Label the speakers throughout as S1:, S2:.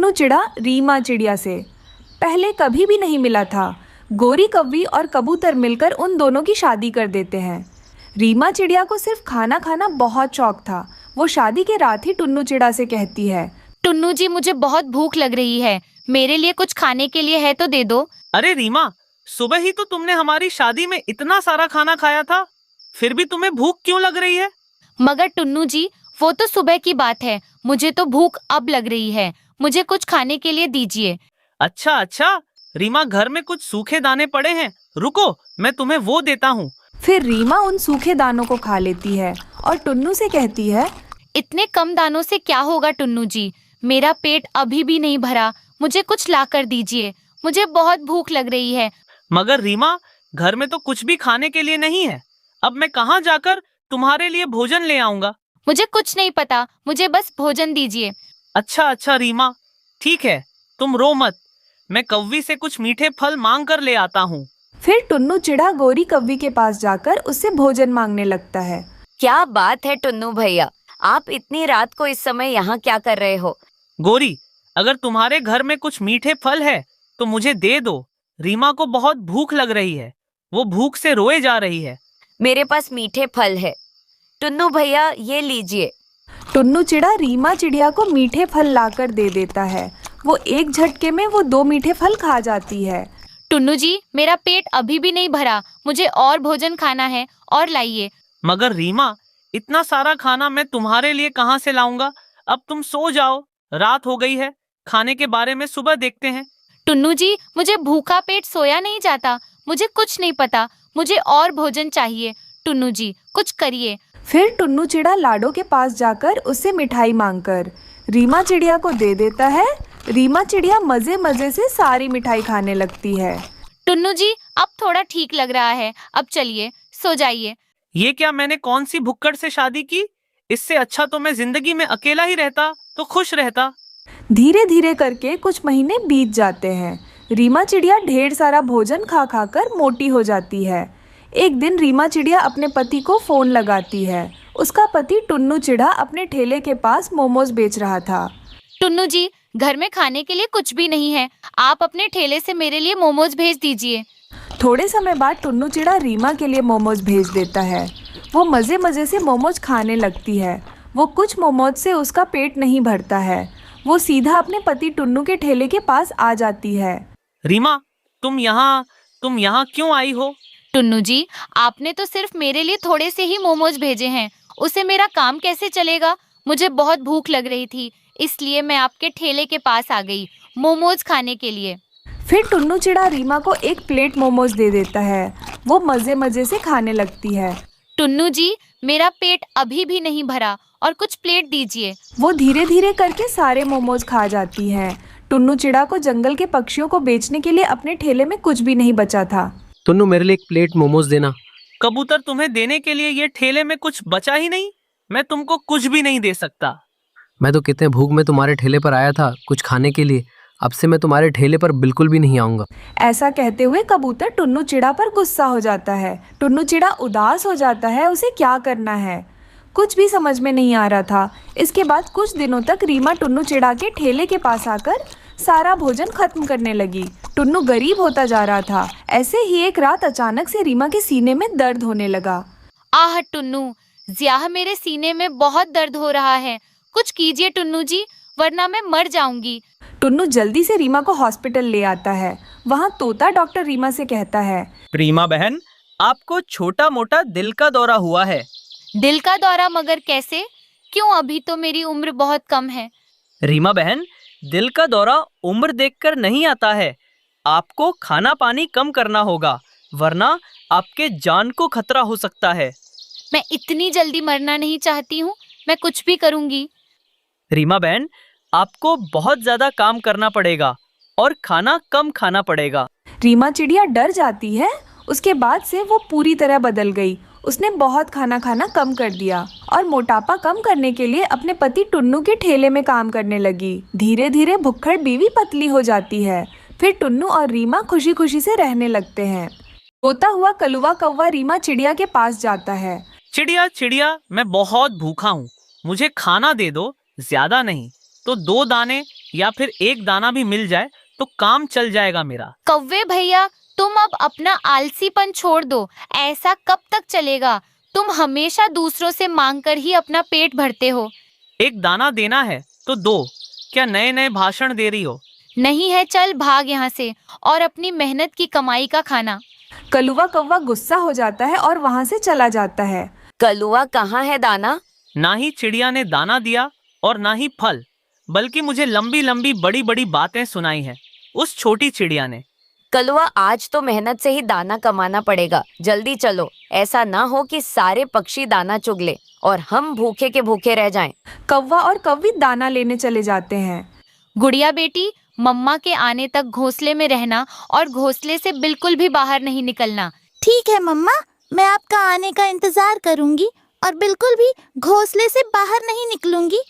S1: टुन्नू चिड़ा रीमा चिड़िया से पहले कभी भी नहीं मिला था। गोरी कौवी और कबूतर मिलकर उन दोनों की शादी कर देते हैं। रीमा चिड़िया को सिर्फ खाना खाना बहुत शौक था। वो शादी के रात ही टुन्नू चिड़ा से कहती है,
S2: टुन्नू जी, मुझे बहुत भूख लग रही है, मेरे लिए कुछ खाने के लिए है तो दे दो।
S3: अरे रीमा, सुबह ही तो तुमने हमारी शादी में इतना सारा खाना खाया था, फिर भी तुम्हें भूख क्यों लग रही है?
S2: मगर टुन्नू जी, वो तो सुबह की बात है, मुझे तो भूख अब लग रही है, मुझे कुछ खाने के लिए दीजिए।
S3: अच्छा अच्छा रीमा, घर में कुछ सूखे दाने पड़े हैं, रुको मैं तुम्हें वो देता हूँ।
S1: फिर रीमा उन सूखे दानों को खा लेती है और टुन्नू से कहती है,
S2: इतने कम दानों से क्या होगा टुन्नू जी, मेरा पेट अभी भी नहीं भरा, मुझे कुछ ला कर दीजिए, मुझे बहुत भूख लग रही है।
S3: मगर रीमा, घर में तो कुछ भी खाने के लिए नहीं है, अब मैं कहाँ जाकर तुम्हारे लिए भोजन ले आऊंगा?
S2: मुझे कुछ नहीं पता, मुझे बस भोजन दीजिए।
S3: अच्छा अच्छा रीमा, ठीक है, तुम रो मत, मैं कौवी से कुछ मीठे फल मांग कर ले आता हूँ।
S1: फिर टुन्नू चिड़ा गोरी कौवी के पास जाकर उससे भोजन मांगने लगता है।
S4: क्या बात है टुन्नू भैया, आप इतनी रात को इस समय यहाँ क्या कर रहे हो?
S3: गोरी, अगर तुम्हारे घर में कुछ मीठे फल है तो मुझे दे दो, रीमा को बहुत भूख लग रही है, वो भूख से रोए जा रही है।
S4: मेरे पास मीठे फल है, टुन्नू भैया ये लीजिए।
S1: टुन्नू चिड़ा रीमा चिड़िया को मीठे फल लाकर दे देता है। वो एक झटके में वो 2 मीठे फल खा जाती है।
S2: टुन्नू जी, मेरा पेट अभी भी नहीं भरा, मुझे और भोजन खाना है, और लाइए।
S3: मगर रीमा, इतना सारा खाना मैं तुम्हारे लिए कहाँ से लाऊंगा? अब तुम सो जाओ, रात हो गई है, खाने के बारे में सुबह देखते हैं।
S2: टुन्नू जी, मुझे भूखा पेट सोया नहीं जाता, मुझे कुछ नहीं पता, मुझे और भोजन चाहिए, टुन्नू जी कुछ करिए।
S1: फिर टुन्नू चिड़ा लाडो के पास जाकर उससे मिठाई मांगकर रीमा चिड़िया को दे देता है। रीमा चिड़िया मजे मजे से सारी मिठाई खाने लगती है।
S2: टुन्नू जी, अब थोड़ा ठीक लग रहा है, अब चलिए सो जाइए।
S3: ये क्या, मैंने कौन सी भुक्कड़ से शादी की? इससे अच्छा तो मैं जिंदगी में अकेला ही रहता तो खुश रहता।
S1: धीरे धीरे करके कुछ महीने बीत जाते हैं। रीमा चिड़िया ढेर सारा भोजन खा खा कर मोटी हो जाती है। एक दिन रीमा चिड़िया अपने पति को फोन लगाती है। उसका पति टुन्नू चिड़ा अपने ठेले के पास मोमोज बेच रहा था।
S2: टुन्नू जी, घर में खाने के लिए कुछ भी नहीं है, आप अपने ठेले से मेरे लिए मोमोज भेज दीजिए।
S1: थोड़े समय बाद टुन्नू चिड़ा रीमा के लिए मोमोज भेज देता है। वो मज़े मज़े से मोमोज खाने लगती है। वो कुछ मोमोज से उसका पेट नहीं भरता है। वो सीधा अपने पति टुन्नू के ठेले के पास आ जाती है।
S3: रीमा, तुम यहाँ क्यों आई हो?
S2: टुन्नू जी, आपने तो सिर्फ मेरे लिए थोड़े से ही मोमोज भेजे हैं, उसे मेरा काम कैसे चलेगा? मुझे बहुत भूख लग रही थी, इसलिए मैं आपके ठेले के पास आ गई मोमोज खाने के लिए।
S1: फिर टुन्नू चिड़ा रीमा को एक प्लेट मोमोज दे देता है। वो मज़े मज़े से खाने लगती है।
S2: टुन्नू जी, मेरा पेट अभी भी नहीं भरा और कुछ प्लेट दीजिए।
S1: वो धीरे धीरे करके सारे मोमोज खा जाती है। टुन्नू चिड़ा को जंगल के पक्षियों को बेचने के लिए अपने ठेले में कुछ भी नहीं बचा था।
S5: टुन्नू, मेरे लिए एक प्लेट मोमोज देना।
S3: कबूतर, तुम्हें देने के लिए ये ठेले में कुछ बचा ही नहीं, मैं तुमको कुछ भी नहीं दे सकता।
S5: मैं तो कितने भूख में तुम्हारे ठेले पर आया था कुछ खाने के लिए, अब से मैं तुम्हारे ठेले पर बिल्कुल भी नहीं आऊंगा।
S1: ऐसा कहते हुए कबूतर टुन्नू चिड़ा पर गुस्सा हो जाता है। टुन्नू चिड़ा उदास हो जाता है, उसे क्या करना है कुछ भी समझ में नहीं आ रहा था। इसके बाद कुछ दिनों तक रीमा टुन्नू चिड़ा के ठेले के पास आकर सारा भोजन खत्म करने लगी। टुन्नू गरीब होता जा रहा था। ऐसे ही एक रात अचानक से रीमा के सीने में दर्द होने लगा।
S2: आह टुन्नू, ज़िया, मेरे सीने में बहुत दर्द हो रहा है, कुछ कीजिए टुन्नू जी, वरना मैं मर जाऊंगी।
S1: टुन्नू जल्दी से रीमा को हॉस्पिटल ले आता है। वहाँ तोता डॉक्टर रीमा से कहता है,
S6: रीमा बहन, आपको छोटा मोटा दिल का दौरा हुआ है।
S2: दिल का दौरा? मगर कैसे? क्यों, अभी तो मेरी उम्र बहुत कम है।
S6: रीमा बहन, दिल का दौरा उम्र देखकर नहीं आता है, आपको खाना पानी कम करना होगा, वरना आपके जान को खतरा हो सकता है।
S2: मैं इतनी जल्दी मरना नहीं चाहती हूँ, मैं कुछ भी करूँगी।
S6: रीमा बहन, आपको बहुत ज्यादा काम करना पड़ेगा और खाना कम खाना पड़ेगा।
S1: रीमा चिड़िया डर जाती है। उसके बाद से वो पूरी तरह बदल गई। उसने बहुत खाना खाना कम कर दिया और मोटापा कम करने के लिए अपने पति टुन्नू के ठेले में काम करने लगी। धीरे धीरे भुक्खड़ बीवी पतली हो जाती है। फिर टुन्नू और रीमा खुशी खुशी से रहने लगते हैं। रोता हुआ कलुआ कौवा रीमा चिड़िया के पास जाता है।
S3: चिड़िया चिड़िया, मैं बहुत भूखा हूँ, मुझे खाना दे दो, ज्यादा नहीं तो 2 दाने या फिर एक दाना भी मिल जाए तो काम चल जाएगा मेरा।
S2: कौवे भैया, तुम अब अपना आलसीपन छोड़ दो। ऐसा कब तक चलेगा? तुम हमेशा दूसरों से मांग कर ही अपना पेट भरते हो।
S3: एक दाना देना है तो दो। क्या नए नए भाषण दे रही हो?
S2: नहीं है, चल भाग यहाँ से और अपनी मेहनत की कमाई का खाना।
S1: कलुआ कौवा गुस्सा हो जाता है और वहाँ से चला जाता है।
S4: कलुआ कहाँ है दाना?
S3: ना ही चिड़िया ने दाना दिया और ना ही फल, बल्कि मुझे लंबी लंबी बड़ी बड़ी बातें सुनाई हैं उस छोटी चिड़िया ने।
S4: कलुआ, आज तो मेहनत से ही दाना कमाना पड़ेगा। जल्दी चलो, ऐसा ना हो कि सारे पक्षी दाना चुग ले और हम भूखे के भूखे रह जाएं।
S1: कौवा और कौवी दाना लेने चले जाते हैं।
S2: गुड़िया बेटी, मम्मा के आने तक घोंसले में रहना और घोंसले से बिल्कुल भी बाहर नहीं निकलना।
S7: ठीक है मम्मा, मैं आपका आने का इंतजार करूंगी और बिल्कुल भी घोंसले से बाहर नहीं निकलूंगी।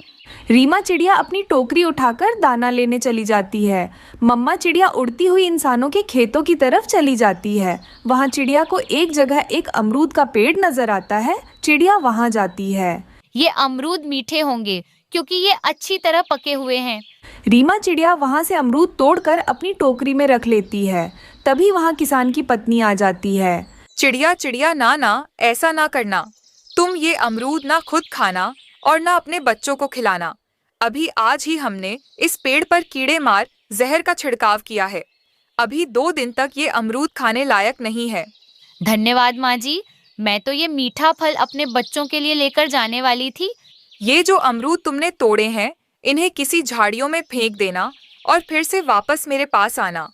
S1: रीमा चिड़िया अपनी टोकरी उठाकर दाना लेने चली जाती है। मम्मा चिड़िया उड़ती हुई इंसानों के खेतों की तरफ चली जाती है। वहाँ चिड़िया को एक जगह एक अमरूद का पेड़ नजर आता है। चिड़िया वहाँ जाती है।
S2: ये अमरूद मीठे होंगे क्योंकि ये अच्छी तरह पके हुए हैं।
S1: रीमा चिड़िया वहाँ से अमरूद तोड़कर अपनी टोकरी में रख लेती है। तभी वहाँ किसान की पत्नी आ जाती है।
S8: चिड़िया चिड़िया ना, ऐसा ना करना। तुम ये अमरूद ना खुद खाना और ना अपने बच्चों को खिलाना। अभी आज ही हमने इस पेड़ पर कीड़े मार जहर का छिड़काव किया है। अभी 2 दिन तक ये अमरूद खाने लायक नहीं है।
S2: धन्यवाद माँ जी, मैं तो ये मीठा फल अपने बच्चों के लिए लेकर जाने वाली थी।
S8: ये जो अमरूद तुमने तोड़े हैं, इन्हें किसी झाड़ियों में फेंक देना और फिर से वापस मेरे पास आना।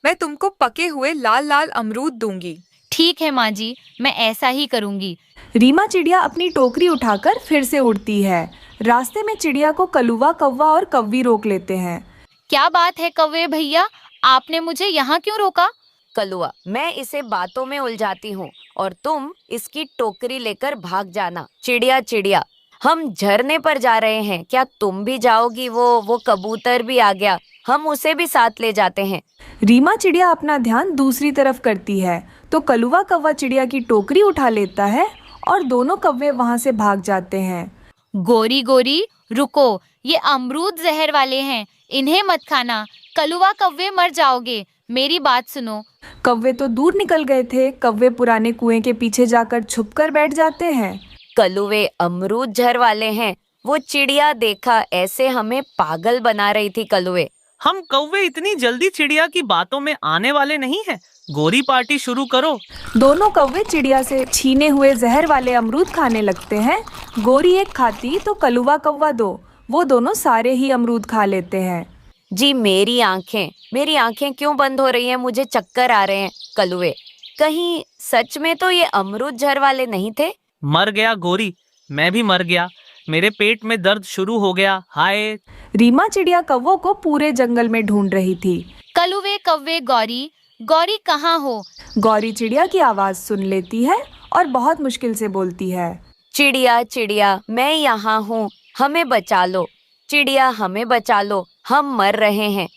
S8: मैं तुमको पके हुए लाल लाल अमरूद दूंगी।
S2: ठीक है माँ जी, मैं ऐसा ही करूँगी।
S1: रीमा चिड़िया अपनी टोकरी उठाकर फिर से उड़ती है। रास्ते में चिड़िया को कलुआ कौवा और कौवी रोक लेते हैं।
S2: क्या बात है कौवे भैया, आपने मुझे यहाँ क्यों रोका?
S4: कलुआ, मैं इसे बातों में उलझाती हूँ और तुम इसकी टोकरी लेकर भाग जाना। चिड़िया चिड़िया, हम झरने पर जा रहे हैं, क्या तुम भी जाओगी? वो कबूतर भी आ गया, हम उसे भी साथ ले जाते हैं।
S1: रीमा चिड़िया अपना ध्यान दूसरी तरफ करती है तो कलुआ कौवा चिड़िया की टोकरी उठा लेता है और दोनों कौवे वहाँ से भाग जाते हैं।
S2: गोरी गोरी रुको, ये अमरूद जहर वाले हैं, इन्हें मत खाना। कलुआ कौवे मर जाओगे, मेरी बात सुनो।
S1: कौवे तो दूर निकल गए थे। कौवे पुराने कुएं के पीछे जाकर छुपकर बैठ जाते हैं।
S4: कलुए अमरूद झर वाले हैं, वो चिड़िया देखा ऐसे हमें पागल बना रही थी। कलुए,
S3: हम कौवे इतनी जल्दी चिड़िया की बातों में आने वाले नहीं हैं। गोरी पार्टी शुरू करो।
S1: दोनों कौवे चिड़िया से छीने हुए जहर वाले अमरूद खाने लगते हैं। गोरी एक खाती तो कलुआ कौवा 2। वो दोनों सारे ही अमरूद खा लेते हैं।
S4: जी मेरी आंखें क्यों बंद हो रही हैं? मुझे चक्कर आ रहे हैं। कलुए, कहीं सच में तो ये अमरूद झर वाले नहीं थे?
S3: मर गया गोरी, मैं भी मर गया। मेरे पेट में दर्द शुरू हो गया। हाय।
S1: रीमा चिड़िया कौवों को पूरे जंगल में ढूंढ रही थी।
S2: कलुवे कौवे गौरी, गौरी कहाँ हो?
S1: गौरी चिड़िया की आवाज सुन लेती है और बहुत मुश्किल से बोलती है।
S4: चिड़िया चिड़िया, मैं यहाँ हूँ, हमें बचा लो। चिड़िया, हमें बचा लो, हम मर रहे हैं।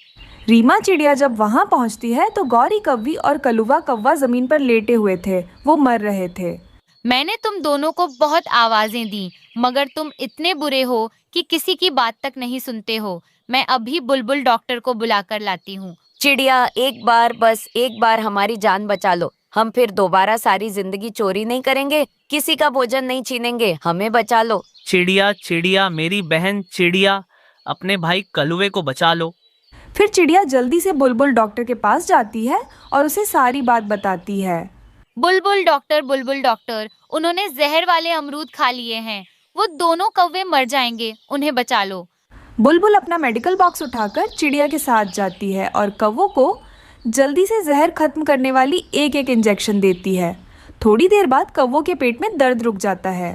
S1: रीमा चिड़िया जब वहाँ पहुँचती है तो गौरी कौवी और कलुआ कौवा जमीन पर लेटे हुए थे। वो मर रहे थे।
S2: मैंने तुम दोनों को बहुत आवाजें दी, मगर तुम इतने बुरे हो कि किसी की बात तक नहीं सुनते हो। मैं अभी बुलबुल डॉक्टर को बुलाकर लाती हूँ।
S4: चिड़िया, बस एक बार हमारी जान बचा लो। हम फिर दोबारा सारी जिंदगी चोरी नहीं करेंगे, किसी का भोजन नहीं छीनेंगे, हमें बचा लो।
S3: चिड़िया चिड़िया, मेरी बहन चिड़िया, अपने भाई कलुए को बचा लो।
S1: फिर चिड़िया जल्दी से बुलबुल डॉक्टर के पास जाती है और उसे सारी बात बताती है।
S2: बुलबुल डॉक्टर, उन्होंने जहर वाले अमरूद खा लिए हैं। वो दोनों कौवे मर जाएंगे, उन्हें बचा लो।
S1: बुलबुल अपना मेडिकल बॉक्स उठाकर चिड़िया के साथ जाती है और कौवों को जल्दी से जहर खत्म करने वाली एक एक इंजेक्शन देती है। थोड़ी देर बाद कौवों के पेट में दर्द रुक जाता है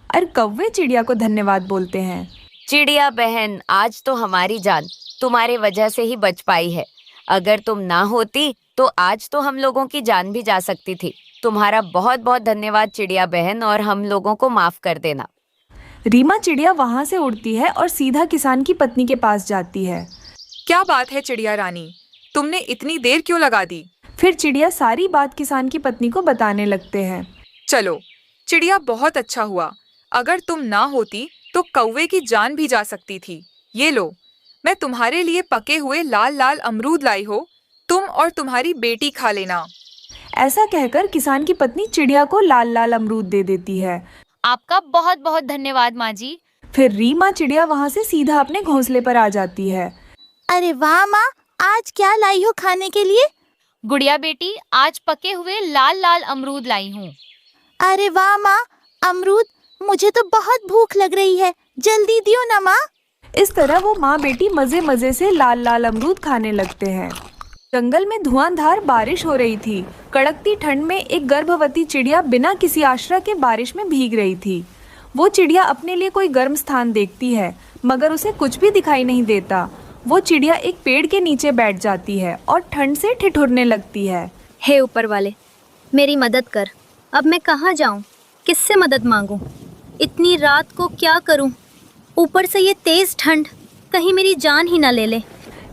S1: और कौवे चिड़िया को धन्यवाद बोलते हैं।
S4: चिड़िया बहन, आज तो हमारी जान तुम्हारे वजह से ही बच पाई है। अगर तुम ना होती तो आज तो हम लोगों की जान भी जा सकती थी। तुम्हारा बहुत बहुत धन्यवाद चिड़िया बहन, और हम लोगों को माफ कर देना।
S1: रीमा चिड़िया वहाँ से उड़ती है और सीधा किसान की पत्नी के पास जाती है।
S8: क्या बात है चिड़िया रानी, तुमने इतनी देर क्यों लगा दी?
S1: फिर चिड़िया सारी बात किसान की पत्नी को बताने लगते हैं।
S8: चलो चिड़िया, बहुत अच्छा हुआ। अगर तुम ना होती तो कौवे की जान भी जा सकती थी। ये लो, मैं तुम्हारे लिए पके हुए लाल लाल अमरूद लाई हो, तुम और तुम्हारी बेटी खा लेना।
S1: ऐसा कहकर किसान की पत्नी चिड़िया को लाल लाल अमरूद दे देती है।
S2: आपका बहुत बहुत धन्यवाद माँ जी।
S1: फिर रीमा चिड़िया वहाँ से सीधा अपने घोंसले पर आ जाती है।
S7: अरे वाह माँ, आज क्या लाई हो खाने के लिए?
S2: गुड़िया बेटी, आज पके हुए लाल लाल अमरूद लाई हूँ।
S7: अरे वाह माँ, अमरूद, मुझे तो बहुत भूख लग रही है, जल्दी दियो ना माँ।
S1: इस तरह वो माँ बेटी मजे मजे से लाल लाल अमरूद खाने लगते हैं। जंगल में धुआंधार बारिश हो रही थी। कड़कती ठंड में एक गर्भवती चिड़िया बिना किसी आश्रय के बारिश में भीग रही थी। वो चिड़िया अपने लिए कोई गर्म स्थान देखती है, मगर उसे कुछ भी दिखाई नहीं देता। वो चिड़िया एक पेड़ के नीचे बैठ जाती है और ठंड से ठिठुरने लगती है।
S9: हे ऊपर वाले, मेरी मदद कर। अब मैं कहाँ जाऊँ, किससे मदद मांगूं? इतनी रात को क्या करूँ? ऊपर से ये तेज ठंड, कहीं मेरी जान ही ना ले ले।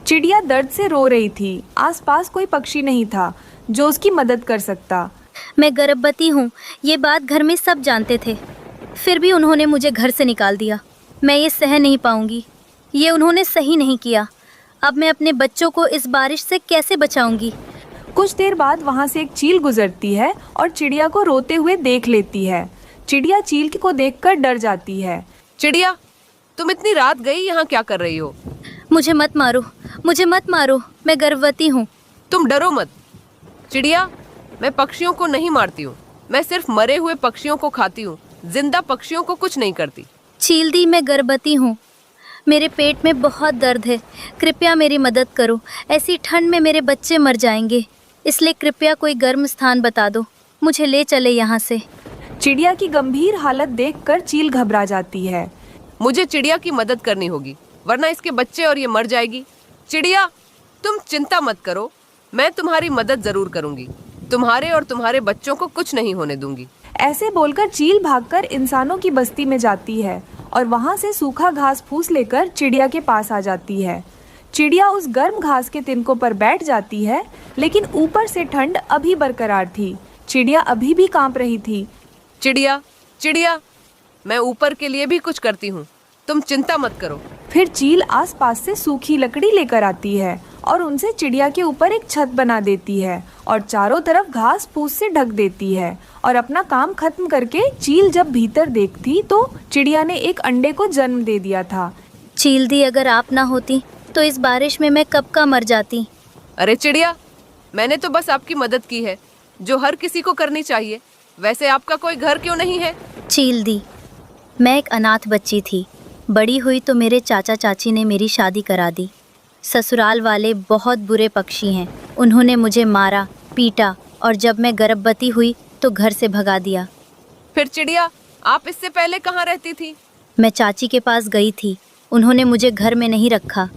S1: चिड़िया दर्द से रो रही थी। आसपास कोई पक्षी नहीं था जो उसकी मदद कर सकता।
S9: मैं गर्भवती हूँ, ये बात घर में सब जानते थे, फिर भी उन्होंने मुझे घर से निकाल दिया। मैं ये सह नहीं पाऊंगी, ये उन्होंने सही नहीं किया। अब मैं अपने बच्चों को इस बारिश से कैसे बचाऊंगी?
S1: कुछ देर बाद वहाँ से एक चील गुजरती है और चिड़िया को रोते हुए देख लेती है। चिड़िया चील को देखकर डर जाती है।
S10: चिड़िया, तुम इतनी रात गई यहाँ क्या कर रही हो?
S9: मुझे मत मारो, मुझे मत मारो, मैं गर्भवती हूँ।
S10: तुम डरो मत चिड़िया, मैं पक्षियों को नहीं मारती हूँ, मैं सिर्फ मरे हुए पक्षियों को खाती हूँ, जिंदा पक्षियों को कुछ नहीं करती।
S9: चील दी, मैं गर्भवती हूँ, मेरे पेट में बहुत दर्द है, कृपया मेरी मदद करो। ऐसी ठंड में मेरे बच्चे मर जाएंगे, इसलिए कृपया कोई गर्म स्थान बता दो, मुझे ले चले यहाँ से।
S1: चिड़िया की गंभीर हालत देखकर चील घबरा जाती है।
S10: मुझे चिड़िया की मदद करनी होगी, वरना इसके बच्चे और ये मर जाएगी। चिड़िया, तुम चिंता मत करो, मैं तुम्हारी मदद जरूर करूंगी। तुम्हारे और तुम्हारे बच्चों को कुछ नहीं होने दूंगी।
S1: ऐसे बोलकर चील भागकर इंसानों की बस्ती में जाती है और वहाँ से सूखा घास फूस लेकर चिड़िया के पास आ जाती है। चिड़िया उस गर्म घास के तिनकों पर बैठ जाती है, लेकिन ऊपर से ठंड अभी बरकरार थी। चिड़िया अभी भी कांप रही थी।
S10: चिड़िया, चिड़िया, मैं ऊपर के लिए भी कुछ करती हूँ, तुम चिंता मत करो।
S1: फिर चील आसपास से सूखी लकड़ी लेकर आती है और उनसे चिड़िया के ऊपर एक छत बना देती है और चारों तरफ घास फूस से ढक देती है। और अपना काम खत्म करके चील जब भीतर देखती तो चिड़िया ने एक अंडे को जन्म दे दिया था।
S9: चील दी, अगर आप ना होती तो इस बारिश में मैं कब का मर जाती।
S10: अरे चिड़िया, मैंने तो बस आपकी मदद की है, जो हर किसी को करनी चाहिए। वैसे आपका कोई घर क्यों नहीं है?
S9: चील दी, मैं एक अनाथ बच्ची थी, बड़ी हुई तो मेरे चाचा चाची ने मेरी शादी करा दी। ससुराल वाले बहुत बुरे पक्षी हैं, उन्होंने मुझे मारा, पीटा और जब मैं गर्भवती हुई तो घर से भगा दिया।
S10: फिर चिड़िया, आप इससे पहले कहाँ रहती थी?
S9: मैं चाची के पास गई थी, उन्होंने मुझे घर में नहीं रखा।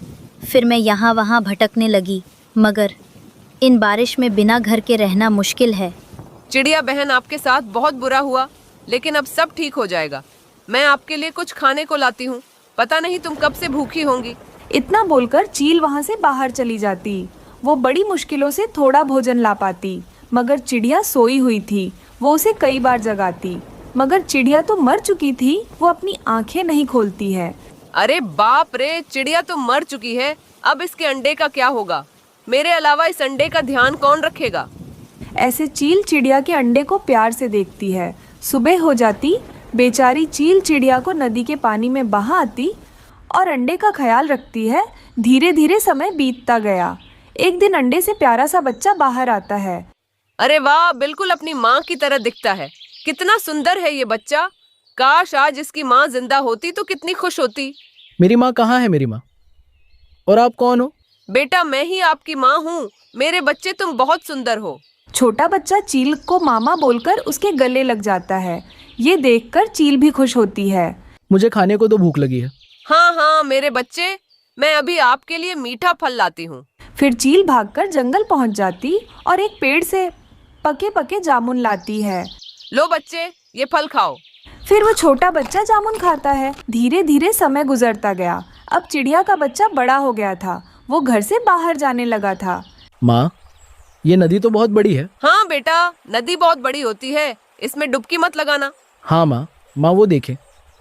S9: फिर मैं यहाँ वहाँ भटकने लगी, मगर इन बारिश में बिना घर के रहना मुश्किल है।
S10: चिड़िया बहन, आपके साथ बहुत बुरा हुआ, लेकिन अब सब ठीक हो जाएगा। मैं आपके लिए कुछ खाने को लाती हूँ, पता नहीं तुम कब से भूखी होंगी।
S1: इतना बोलकर चील वहाँ से बाहर चली जाती। वो बड़ी मुश्किलों से थोड़ा भोजन ला पाती, मगर चिड़िया सोई हुई थी। वो उसे कई बार जगाती, मगर चिड़िया तो मर चुकी थी। वो अपनी आंखें नहीं खोलती है।
S10: अरे बाप रे, चिड़िया तो मर चुकी है, अब इसके अंडे का क्या होगा? मेरे अलावा इस अंडे का ध्यान कौन रखेगा?
S1: ऐसे चील चिड़िया के अंडे को प्यार से देखती है। सुबह हो जाती, बेचारी चील चिड़िया को नदी के पानी में बहा आती और अंडे का ख्याल रखती है। धीरे धीरे समय बीतता गया। एक दिन अंडे से प्यारा सा बच्चा बाहर आता है।
S10: अरे वाह, बिल्कुल अपनी माँ की तरह दिखता है। कितना सुंदर है ये बच्चा। काश आज इसकी माँ जिंदा होती तो कितनी खुश होती।
S11: मेरी माँ कहाँ है? मेरी माँ? और आप कौन हो?
S10: बेटा, मैं ही आपकी माँ हूँ। मेरे बच्चे, तुम बहुत सुंदर हो।
S1: छोटा बच्चा चील को मामा बोलकर उसके गले लग जाता है। ये देखकर चील भी खुश होती है।
S11: मुझे खाने को तो भूख लगी है।
S10: हाँ हाँ मेरे बच्चे, मैं अभी आपके लिए मीठा फल लाती हूँ।
S1: फिर चील भागकर जंगल पहुंच जाती और एक पेड़ से पके पके जामुन लाती है।
S10: लो बच्चे, ये फल खाओ।
S1: फिर वो छोटा बच्चा जामुन खाता है। धीरे धीरे समय गुजरता गया। अब चिड़िया का बच्चा बड़ा हो गया था। वो घर से बाहर जाने लगा था।
S11: माँ, ये नदी तो बहुत बड़ी है।
S10: हाँ बेटा, नदी बहुत बड़ी होती है, इसमें डुबकी मत लगाना।
S11: हाँ माँ, वो देखे,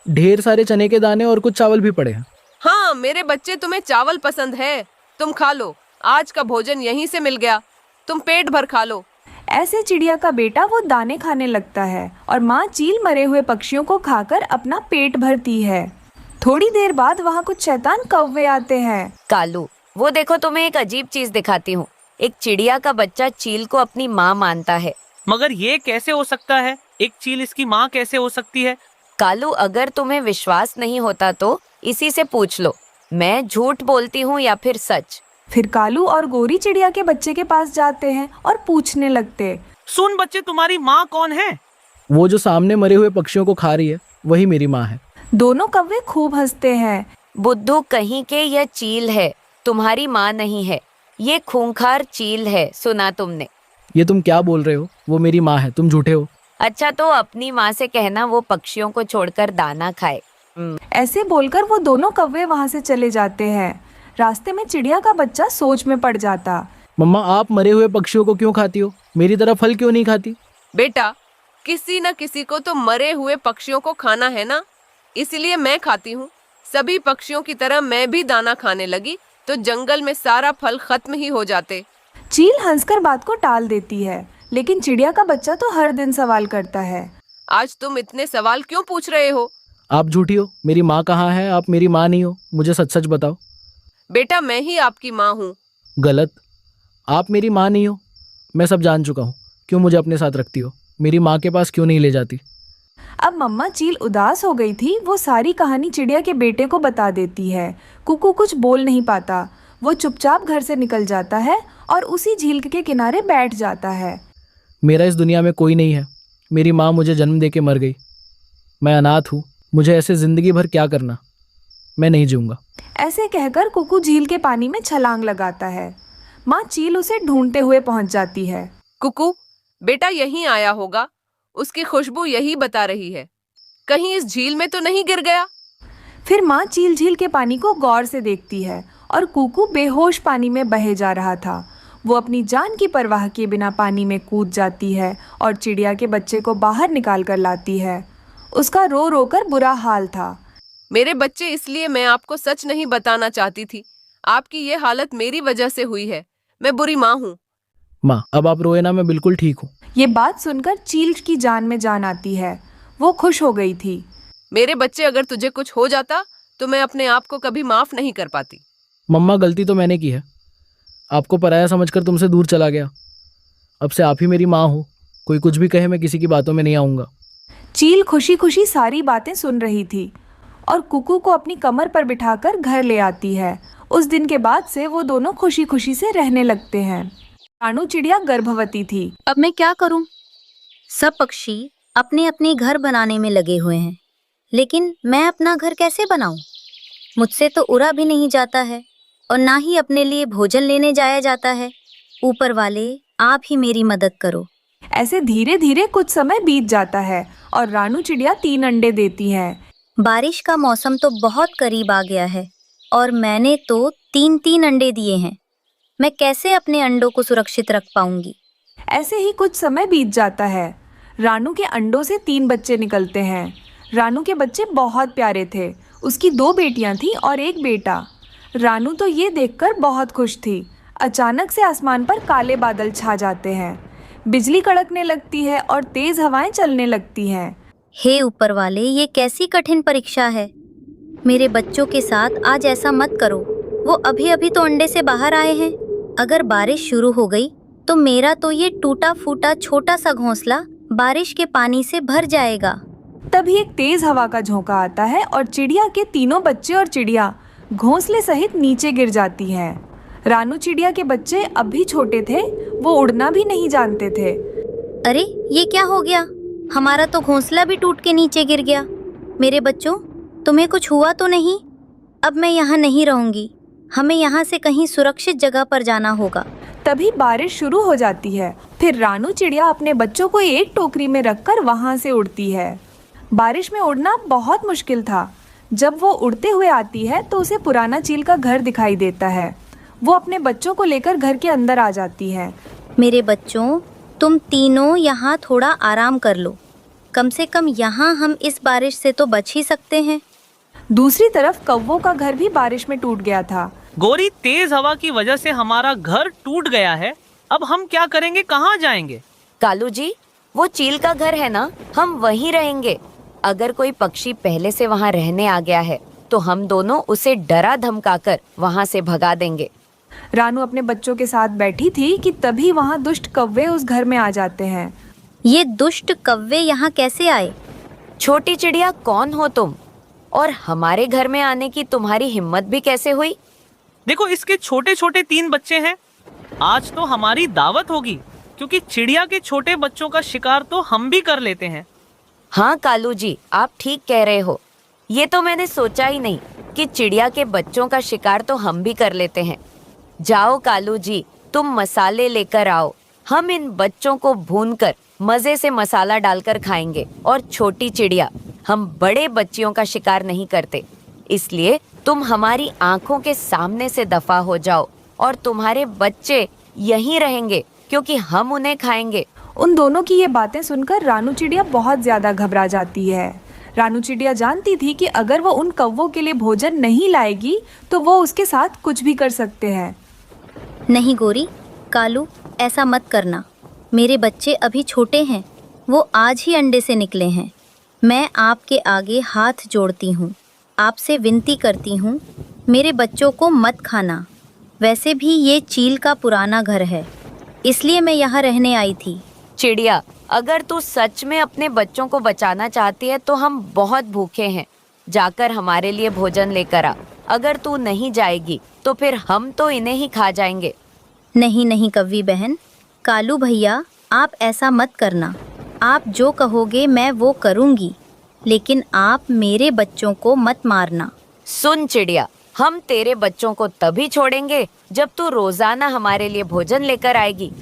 S11: ढेर सारे चने के दाने और कुछ चावल भी पड़े हैं।
S10: हाँ, हाँ, मेरे बच्चे, तुम्हें चावल पसंद है, तुम खा लो। आज का भोजन यहीं से मिल गया, तुम पेट भर खा लो।
S1: ऐसे चिड़िया का बेटा वो दाने खाने लगता है और माँ चील मरे हुए पक्षियों को खाकर अपना पेट भरती है। थोड़ी देर बाद वहाँ कुछ शैतान कौवे आते हैं।
S4: कालू, वो देखो, तुम्हें एक अजीब चीज दिखाती हूँ। एक चिड़िया का बच्चा चील को अपनी माँ मानता है।
S3: मगर ये कैसे हो सकता है? एक चील इसकी माँ कैसे हो सकती है?
S4: कालू, अगर तुम्हें विश्वास नहीं होता तो इसी से पूछ लो, मैं झूठ बोलती हूँ या फिर सच।
S1: फिर कालू और गोरी चिड़िया के बच्चे के पास जाते हैं और पूछने लगते,
S3: सुन बच्चे, तुम्हारी माँ कौन है?
S11: वो जो सामने मरे हुए पक्षियों को खा रही है, वही मेरी माँ है।
S1: दोनों कौवे खूब हंसते हैं।
S4: बुद्धू कहीं के, यह चील है, तुम्हारी माँ नहीं है। ये खूंखार चील है, सुना तुमने?
S11: ये तुम क्या बोल रहे हो? वो मेरी माँ है, तुम झूठे हो।
S4: अच्छा, तो अपनी माँ से कहना वो पक्षियों को छोड़कर दाना खाए।
S1: ऐसे बोलकर वो दोनों कौवे वहाँ से चले जाते हैं। रास्ते में चिड़िया का बच्चा सोच में पड़ जाता।
S11: मम्मा, आप मरे हुए पक्षियों को क्यों खाती हो? मेरी तरह फल क्यों नहीं खाती?
S10: बेटा, किसी न किसी को तो मरे हुए पक्षियों को खाना है ना, इसलिए मैं खाती हूँ। सभी पक्षियों की तरह मैं भी दाना खाने लगी तो जंगल में सारा फल खत्म ही हो जाते।
S1: चील हंसकर बात को टाल देती है, लेकिन चिड़िया का बच्चा तो हर दिन सवाल करता है।
S10: आज तुम इतने सवाल क्यों पूछ रहे हो?
S11: आप झूठी हो। मेरी माँ कहाँ है? आप मेरी माँ नहीं हो। मुझे सच सच बताओ।
S10: बेटा, मैं ही आपकी माँ हूँ।
S11: गलत। आप मेरी माँ नहीं हो। मैं सब जान चुका हूँ। क्यों मुझे अपने साथ रखती हो? मेरी माँ के पास क्यों नहीं ले जाती?
S1: अब मम्मा चील उदास हो गई थी। वो सारी कहानी चिड़िया के बेटे को बता देती है। कुकू कुछ बोल नहीं पाता। वो चुपचाप घर से निकल जाता है और उसी झील के किनारे बैठ जाता है।
S11: मेरा इस दुनिया में कोई नहीं है। मेरी माँ मुझे जन्म दे के मर गई। मैं अनाथ हूँ। मुझे ऐसे जिंदगी भर क्या करना? मैं नहीं जीऊँगा।
S1: ऐसे कहकर कुकू झील के पानी में छलांग लगाता है। माँ चील उसे ढूंढते हुए पहुंच जाती है।
S10: कुकू, बेटा यहीं आया होगा, उसकी खुशबू यही बता रही है। कहीं इस झील में तो नहीं गिर गया?
S1: फिर माँ चील झील के पानी को गौर से देखती है और कुकू बेहोश पानी में बहे जा रहा था। वो अपनी जान की परवाह किए बिना पानी में कूद जाती है और चिड़िया के बच्चे को बाहर निकाल कर लाती है। उसका रो रो कर बुरा हाल था।
S10: मेरे बच्चे, इसलिए मैं आपको सच नहीं बताना चाहती थी। आपकी ये हालत मेरी वजह से हुई है। मैं बुरी माँ हूँ।
S11: माँ, अब आप रोए ना, मैं बिल्कुल ठीक हूँ।
S1: ये बात सुनकर चील की जान में जान आती है। वो खुश हो गई थी।
S10: मेरे बच्चे, अगर तुझे कुछ हो जाता तो मैं अपने आप को कभी माफ नहीं कर पाती।
S11: मम्मा, गलती तो मैंने की है। आपको पराया समझकर तुमसे दूर चला गया। अब से आप ही मेरी माँ हो। कोई कुछ भी कहे, मैं किसी की बातों में नहीं आऊँगा।
S1: चील खुशी खुशी सारी बातें सुन रही थी और कुकू को अपनी कमर पर बिठाकर घर ले आती है। उस दिन के बाद से वो दोनों खुशी खुशी से रहने लगते हैं। रानू चिड़िया गर्भवती थी।
S9: अब मैं क्या करूं? सब पक्षी अपने अपने घर बनाने में लगे हुए हैं, लेकिन मैं अपना घर कैसे बनाऊं? मुझसे तो उड़ा भी नहीं जाता है और ना ही अपने लिए भोजन लेने जाया जाता है। ऊपर वाले, आप ही मेरी मदद करो।
S1: ऐसे धीरे धीरे कुछ समय बीत जाता है और रानू चिड़िया 3 अंडे देती है।
S9: बारिश का मौसम तो बहुत करीब आ गया है और मैंने तो 3 अंडे दिए हैं। मैं कैसे अपने अंडों को सुरक्षित रख पाऊंगी?
S1: ऐसे ही कुछ समय बीत जाता है। रानू के अंडों से 3 बच्चे निकलते हैं। रानू के बच्चे बहुत प्यारे थे। उसकी 2 बेटियां थीं और 1 बेटा। रानू तो ये देखकर बहुत खुश थी। अचानक से आसमान पर काले बादल छा जाते हैं। बिजली कड़कने लगती है और तेज हवाएं चलने लगती हैं।
S9: हे ऊपर वाले, ये कैसी कठिन परीक्षा है। मेरे बच्चों के साथ आज ऐसा मत करो। वो अभी अभी तो अंडे से बाहर आए हैं। अगर बारिश शुरू हो गई तो मेरा तो ये टूटा फूटा छोटा सा घोंसला बारिश के पानी से भर जाएगा।
S1: तभी एक तेज हवा का झोंका आता है और चिड़िया के तीनों बच्चे और चिड़िया घोंसले सहित नीचे गिर जाती हैं। रानू चिड़िया के बच्चे अभी छोटे थे। वो उड़ना भी नहीं जानते थे।
S9: अरे, ये क्या हो गया? हमारा तो घोंसला भी टूट के नीचे गिर गया। मेरे बच्चों, तुम्हें कुछ हुआ तो नहीं? अब मैं यहाँ नहीं रहूंगी। हमें यहाँ से कहीं सुरक्षित जगह पर जाना होगा।
S1: तभी बारिश शुरू हो जाती है। फिर रानू चिड़िया अपने बच्चों को एक टोकरी में रखकर वहाँ से उड़ती है। बारिश में उड़ना बहुत मुश्किल था। जब वो उड़ते हुए आती है तो उसे पुराना चील का घर दिखाई देता है। वो अपने बच्चों को लेकर घर के अंदर आ जाती है।
S9: मेरे बच्चों, तुम तीनों यहाँ थोड़ा आराम कर लो। कम से कम यहाँ हम इस बारिश से तो बच ही सकते हैं।
S1: दूसरी तरफ कौवों का घर भी बारिश में टूट गया था।
S3: गोरी, तेज हवा की वजह से हमारा घर टूट गया है। अब हम क्या करेंगे, कहाँ जाएंगे?
S4: कालू जी, वो चील का घर है ना, हम वहीं रहेंगे। अगर कोई पक्षी पहले से वहाँ रहने आ गया है तो हम दोनों उसे डरा धमकाकर वहाँ से भगा देंगे।
S1: रानू अपने बच्चों के साथ बैठी थी कि तभी वहाँ दुष्ट कौवे उस घर में आ जाते हैं।
S9: ये दुष्ट कौवे यहाँ कैसे आए?
S4: छोटी चिड़िया, कौन हो तुम? और हमारे घर में आने की तुम्हारी हिम्मत भी कैसे हुई?
S3: देखो, इसके छोटे छोटे 3 बच्चे हैं। आज तो हमारी दावत होगी, क्योंकि चिड़िया के छोटे बच्चों का शिकार तो हम भी कर लेते हैं।
S4: हाँ कालू जी, आप ठीक कह रहे हो। ये तो मैंने सोचा ही नहीं कि चिड़िया के बच्चों का शिकार तो हम भी कर लेते हैं। जाओ कालू जी, तुम मसाले लेकर आओ। हम इन बच्चों को भूनकर मजे से मसाला डालकर खाएंगे। और छोटी चिड़िया, हम बड़े बच्चियों का शिकार नहीं करते, इसलिए तुम हमारी आंखों के सामने से दफा हो जाओ और तुम्हारे बच्चे यहीं रहेंगे, क्योंकि हम उन्हें खाएंगे।
S1: उन दोनों की ये बातें सुनकर रानू चिड़िया बहुत ज्यादा घबरा जाती है। रानू चिड़िया जानती थी कि अगर वो उन कौवों के लिए भोजन नहीं लाएगी तो वो उसके साथ कुछ भी कर सकते हैं।
S9: नहीं गोरी, कालू, ऐसा मत करना। मेरे बच्चे अभी छोटे हैं, वो आज ही अंडे से निकले हैं। मैं आपके आगे हाथ जोड़ती हूँ, आपसे विनती करती हूँ, मेरे बच्चों को मत खाना। वैसे भी ये चील का पुराना घर है, इसलिए मैं यहाँ रहने आई थी।
S4: चिड़िया, अगर तू सच में अपने बच्चों को बचाना चाहती है तो हम बहुत भूखे हैं। जाकर हमारे लिए भोजन लेकर आ। अगर तू नहीं जाएगी तो फिर हम तो इन्हें ही खा जाएंगे।
S9: नहीं नहीं कौवी बहन, कालू भैया, आप ऐसा मत करना। आप जो कहोगे मैं वो करूँगी, लेकिन आप मेरे बच्चों को मत मारना।
S4: सुन चिड़िया, हम तेरे बच्चों को तभी छोड़ेंगे जब तू रोजाना हमारे लिए भोजन लेकर आएगी।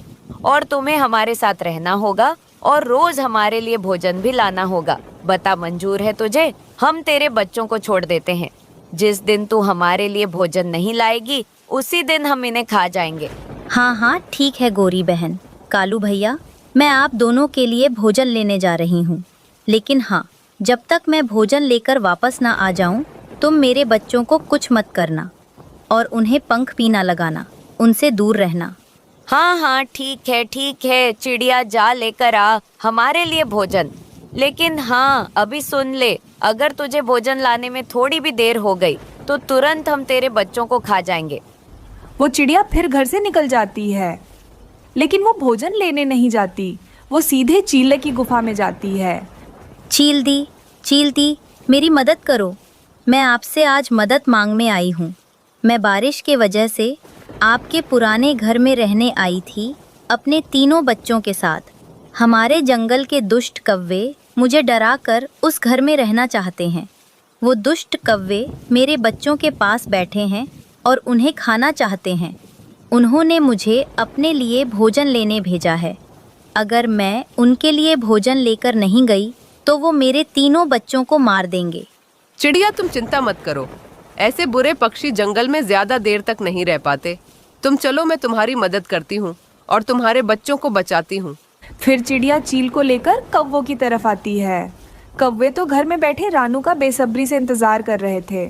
S4: और तुम्हें हमारे साथ रहना होगा और रोज हमारे लिए भोजन भी लाना होगा। बता, मंजूर है तुझे? हम तेरे बच्चों को छोड़ देते हैं। जिस दिन तू हमारे लिए भोजन नहीं लाएगी उसी दिन हम इन्हें खा जाएंगे।
S9: हाँ हाँ ठीक है गोरी बहन। कालू भैया, मैं आप दोनों के लिए भोजन लेने जा रही हूँ, लेकिन हाँ, जब तक मैं भोजन लेकर वापस ना आ जाऊँ तुम मेरे बच्चों को कुछ मत करना और उन्हें पंख भी ना लगाना, उनसे दूर रहना।
S4: हाँ हाँ ठीक है चिड़िया, जा लेकर आ हमारे लिए भोजन। लेकिन हाँ, अभी सुन ले, अगर तुझे भोजन लाने में थोड़ी भी देर हो गई तो तुरंत हम तेरे बच्चों को खा जाएंगे।
S1: वो चिड़िया फिर घर से निकल जाती है, लेकिन वो भोजन लेने नहीं जाती, वो सीधे चीले की गुफा में जाती है।
S9: चील दी, मेरी मदद करो। मैं आपसे आज मदद मांगने आई हूँ। मैं बारिश के वजह से आपके पुराने घर में रहने आई थी अपने 3 बच्चों के साथ। हमारे जंगल के दुष्ट कौवे मुझे डराकर उस घर में रहना चाहते हैं। वो दुष्ट कौवे मेरे बच्चों के पास बैठे हैं और उन्हें खाना चाहते हैं। उन्होंने मुझे अपने लिए भोजन लेने भेजा है। अगर मैं उनके लिए भोजन लेकर नहीं गई तो वो मेरे 3 बच्चों को मार देंगे।
S10: चिड़िया, तुम चिंता मत करो, ऐसे बुरे पक्षी जंगल में ज्यादा देर तक नहीं रह पाते। तुम चलो, मैं तुम्हारी मदद करती हूँ और तुम्हारे बच्चों को बचाती हूँ।
S1: फिर चिड़िया चील को लेकर कौवों की तरफ आती है। कौवे तो घर में बैठे रानू का बेसब्री से इंतजार कर रहे थे।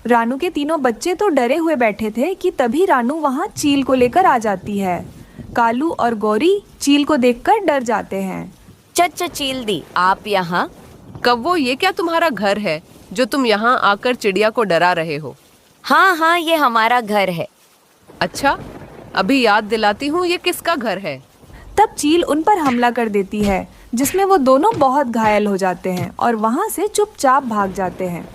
S1: रानू के 3 बच्चे तो डरे हुए बैठे थे कि तभी रानू वहाँ चील को लेकर आ जाती है। कालू और गौरी चील को देखकर डर जाते हैं।
S4: चच चील दी, आप यहाँ?
S10: कौवो, ये क्या तुम्हारा घर है जो तुम यहाँ आकर चिड़िया को डरा रहे हो?
S4: हाँ, ये हमारा घर है।
S10: अच्छा, अभी याद दिलाती हूँ, ये किसका घर है?
S1: तब चील उन पर हमला कर देती है, जिसमें वो दोनों बहुत घायल हो जाते हैं और वहाँ से चुपचाप भाग जाते हैं।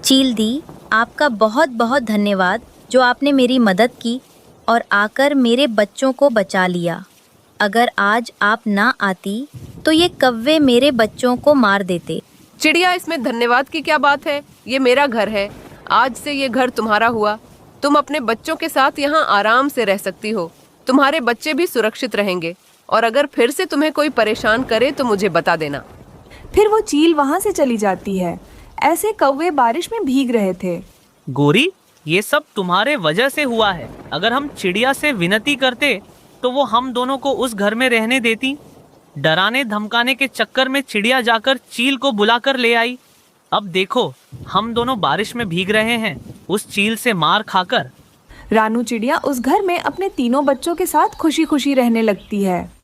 S9: चील दी, आपका बहुत बहुत धन्यवाद जो आपने मेरी मदद की और आकर मेरे बच्चों को बचा लिया। अगर आज आप ना आती तो ये कौवे मेरे बच्चों को मार देते।
S10: चिड़िया, इसमें धन्यवाद की क्या बात है? ये मेरा घर है, आज से ये घर तुम्हारा हुआ। तुम अपने बच्चों के साथ यहाँ आराम से रह सकती हो। तुम्हारे बच्चे भी सुरक्षित रहेंगे और अगर फिर से तुम्हें कोई परेशान करे तो मुझे बता देना।
S1: फिर वो चील वहाँ से चली जाती है। ऐसे कौवे बारिश में भीग रहे थे।
S3: गोरी, ये सब तुम्हारे वजह से हुआ है। अगर हम चिड़िया से विनती करते तो वो हम दोनों को उस घर में रहने देती। डराने धमकाने के चक्कर में चिड़िया जाकर चील को बुलाकर ले आई। अब देखो, हम दोनों बारिश में भीग रहे हैं, उस चील से मार खाकर।
S1: रानू चिड़िया उस घर में अपने तीनों बच्चों के साथ खुशी खुशी रहने लगती है।